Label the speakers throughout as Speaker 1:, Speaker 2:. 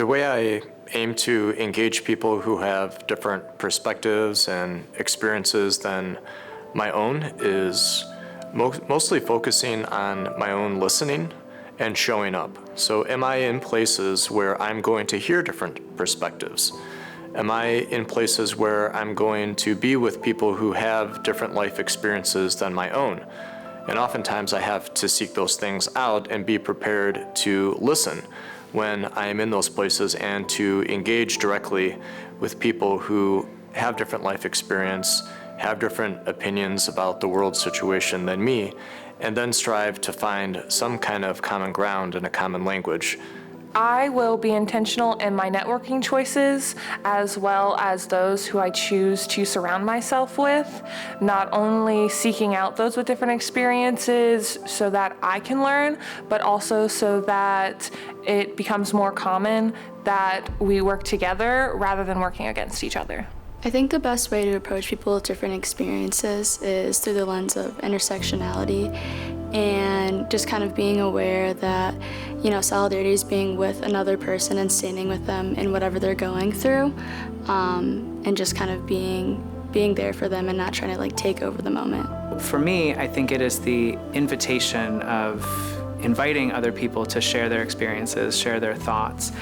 Speaker 1: The way I aim to engage people who have different perspectives and experiences than my own is mostly focusing on my own listening and showing up. So am I in places where I'm going to hear different perspectives? Am I in places where I'm going to be with people who have different life experiences than my own? And oftentimes I have to seek those things out and be prepared to listen when I am in those places and to engage directly with people who have different life experience, have different opinions about the world situation than me, and then strive to find some kind of common ground and a common language.
Speaker 2: I will be intentional in my networking choices as well as those who I choose to surround myself with, not only seeking out those with different experiences so that I can learn, but also so that it becomes more common that we work together rather than working against each other.
Speaker 3: I think the best way to approach people with different experiences is through the lens of intersectionality and just kind of being aware that, solidarity is being with another person and standing with them in whatever they're going through, and just kind of being there for them and not trying to take over the moment.
Speaker 4: For me, I think it is the invitation of inviting other people to share their experiences, share their thoughts,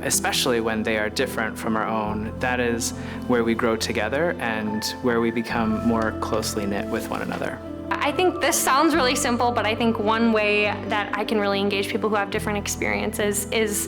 Speaker 4: especially when they are different from our own. That is where we grow together and where we become more closely knit with one another.
Speaker 5: I think this sounds really simple, but I think one way that I can really engage people who have different experiences is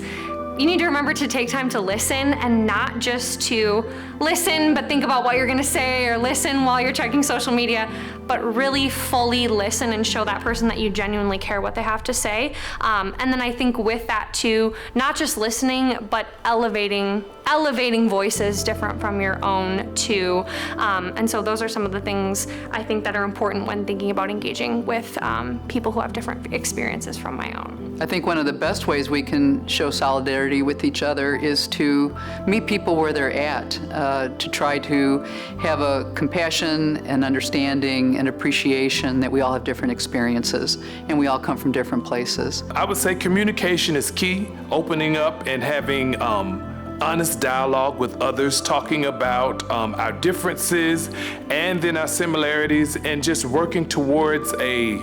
Speaker 5: you need to remember to take time to listen, and not just to listen but think about what you're gonna say, or listen while you're checking social media, but really fully listen and show that person that you genuinely care what they have to say. And then I think with that too, not just listening, but elevating voices different from your own too. And so those are some of the things I think that are important when thinking about engaging with people who have different experiences from my own.
Speaker 6: I think one of the best ways we can show solidarity with each other is to meet people where they're at, to try to have a compassion and understanding and appreciation that we all have different experiences and we all come from different places.
Speaker 7: I would say communication is key, opening up and having honest dialogue with others, talking about our differences and then our similarities, and just working towards a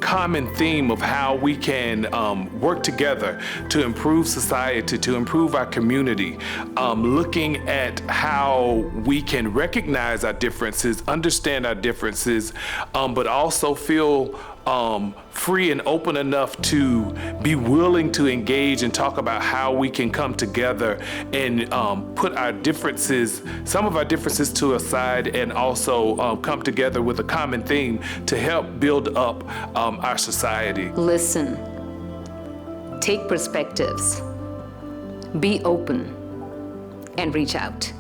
Speaker 7: common theme of how we can work together to improve society, to improve our community, looking at how we can recognize our differences, understand our differences, but also feel free and open enough to be willing to engage and talk about how we can come together and put our differences, some of our differences to a side, and also come together with a common theme to help build up our society.
Speaker 8: Listen, take perspectives, be open, and reach out.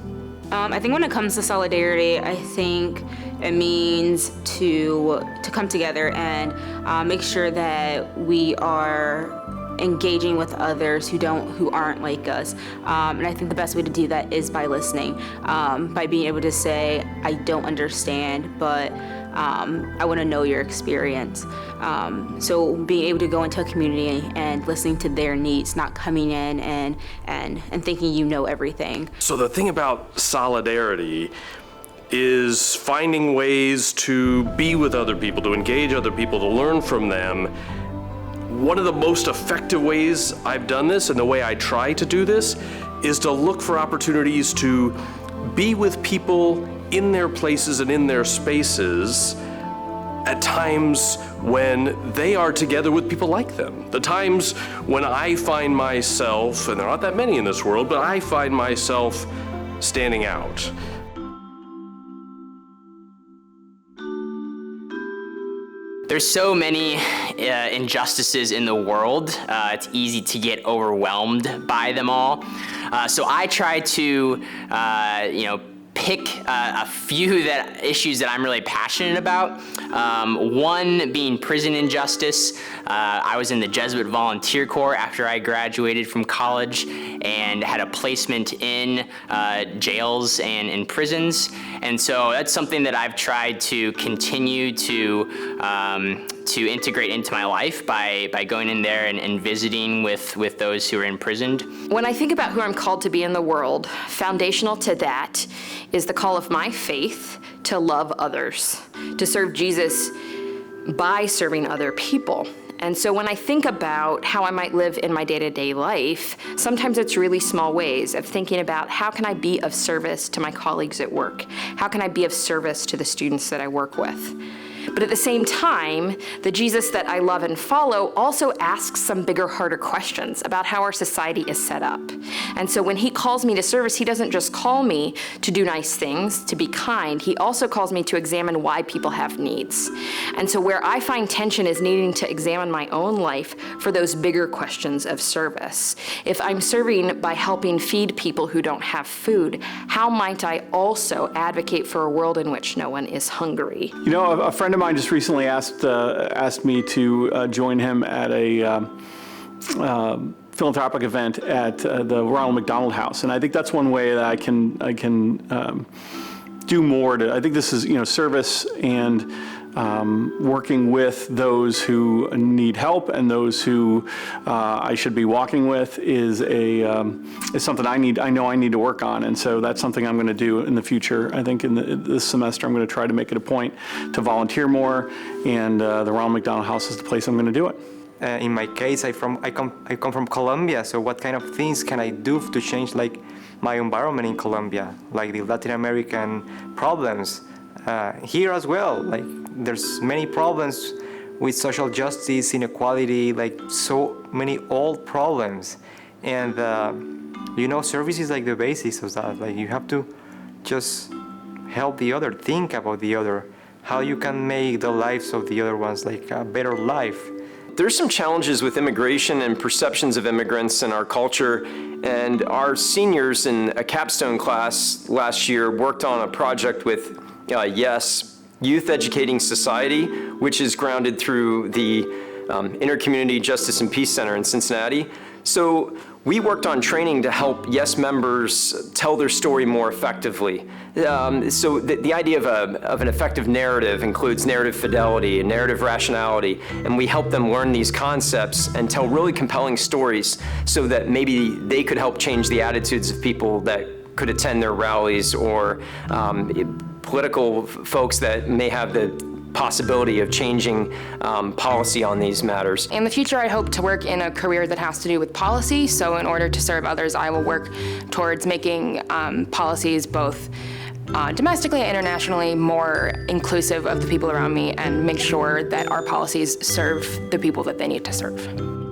Speaker 9: I think when it comes to solidarity, I think it means to come together and make sure that we are engaging with others who aren't like us. And I think the best way to do that is by listening, by being able to say, I don't understand, but I want to know your experience. So being able to go into a community and listening to their needs, not coming in and thinking you know everything.
Speaker 10: So the thing about solidarity is finding ways to be with other people, to engage other people, to learn from them. One of the most effective ways I've done this, and the way I try to do this, is to look for opportunities to be with people in their places and in their spaces at times when they are together with people like them. The times when I find myself, and there aren't that many in this world, but I find myself standing out.
Speaker 11: There's so many injustices in the world. It's easy to get overwhelmed by them all. So I try to, pick a few issues that I'm really passionate about. One being prison injustice. I was in the Jesuit Volunteer Corps after I graduated from college and had a placement in jails and in prisons. And so that's something that I've tried to continue to integrate into my life by going in there and visiting with those who are imprisoned.
Speaker 12: When I think about who I'm called to be in the world, foundational to that is the call of my faith to love others, to serve Jesus by serving other people. And so when I think about how I might live in my day-to-day life, sometimes it's really small ways of thinking about how can I be of service to my colleagues at work? How can I be of service to the students that I work with? But at the same time, the Jesus that I love and follow also asks some bigger, harder questions about how our society is set up. And so when he calls me to service, he doesn't just call me to do nice things, to be kind, he also calls me to examine why people have needs. And so where I find tension is needing to examine my own life for those bigger questions of service. If I'm serving by helping feed people who don't have food, how might I also advocate for a world in which no one is hungry?
Speaker 13: You know, a friend of mine just recently asked me to join him at a philanthropic event at the Ronald McDonald House, and I think that's one way that I can do more to. I think this is service and working with those who need help and those who I should be walking with is something I know I need to work on, and so that's something I'm going to do in the future. I think in this semester I'm going to try to make it a point to volunteer more, and the Ronald McDonald House is the place I'm going to do it.
Speaker 14: In my case, I come from Colombia, so what kind of things can I do to change like my environment in Colombia, like the Latin American problems here as well, like there's many problems with social justice, inequality, like so many old problems. And service is like the basis of that. Like you have to just help the other, think about the other, how you can make the lives of the other ones like a better life.
Speaker 1: There's some challenges with immigration and perceptions of immigrants in our culture, and our seniors in a capstone class last year worked on a project with YES, Youth Educating Society, which is grounded through the Intercommunity Justice and Peace Center in Cincinnati. So we worked on training to help YES members tell their story more effectively. So the idea of an effective narrative includes narrative fidelity and narrative rationality, and we help them learn these concepts and tell really compelling stories so that maybe they could help change the attitudes of people that could attend their rallies, or political folks that may have the possibility of changing policy on these matters.
Speaker 12: In the future, I hope to work in a career that has to do with policy. So in order to serve others, I will work towards making policies both domestically and internationally more inclusive of the people around me, and make sure that our policies serve the people that they need to serve.